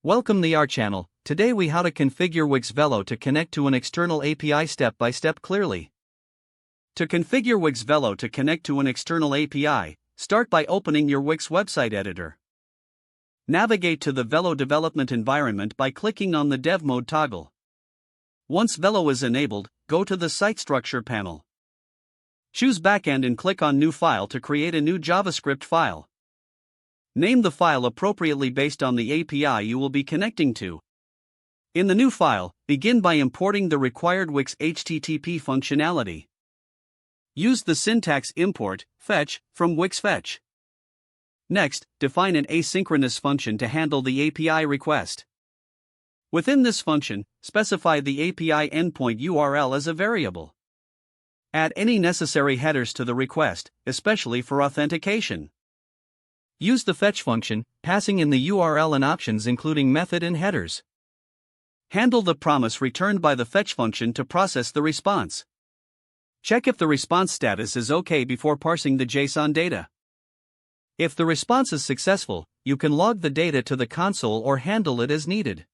Welcome to our channel. Today we how to configure Wix Velo to connect to an external API step by step clearly. To configure Wix Velo to connect to an external API, start by opening your Wix website editor. Navigate to the Velo development environment by clicking on the Dev Mode toggle. Once Velo is enabled, go to the Site Structure panel. Choose Backend and click on New File to create a new JavaScript file. Name the file appropriately based on the API you will be connecting to. In the new file, begin by importing the required Wix HTTP functionality. Use the syntax import, fetch, from Wix Fetch. Next, define an asynchronous function to handle the API request. Within this function, specify the API endpoint URL as a variable. Add any necessary headers to the request, especially for authentication. Use the fetch function, passing in the URL and options including method and headers. Handle the promise returned by the fetch function to process the response. Check if the response status is OK before parsing the JSON data. If the response is successful, you can log the data to the console or handle it as needed.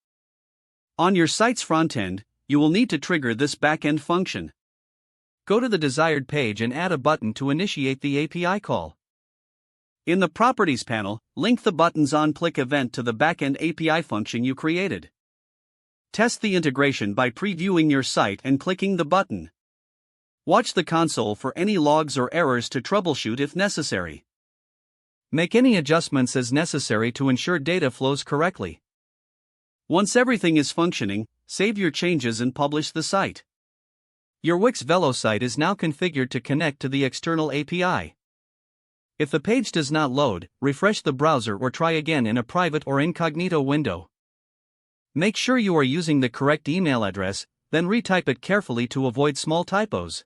On your site's frontend, you will need to trigger this backend function. Go to the desired page and add a button to initiate the API call. In the Properties panel, link the button's on-click event to the backend API function you created. Test the integration by previewing your site and clicking the button. Watch the console for any logs or errors to troubleshoot if necessary. Make any adjustments as necessary to ensure data flows correctly. Once everything is functioning, save your changes and publish the site. Your Wix Velo site is now configured to connect to the external API. If the page does not load, refresh the browser or try again in a private or incognito window. Make sure you are using the correct email address, then retype it carefully to avoid small typos.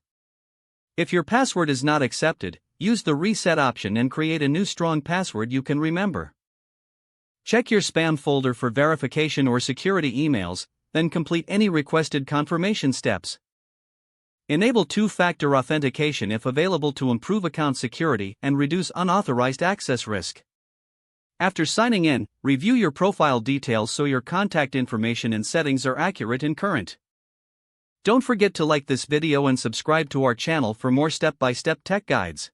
If your password is not accepted, use the reset option and create a new strong password you can remember. Check your spam folder for verification or security emails, then complete any requested confirmation steps. Enable two-factor authentication if available to improve account security and reduce unauthorized access risk. After signing in, review your profile details so your contact information and settings are accurate and current. Don't forget to like this video and subscribe to our channel for more step-by-step tech guides.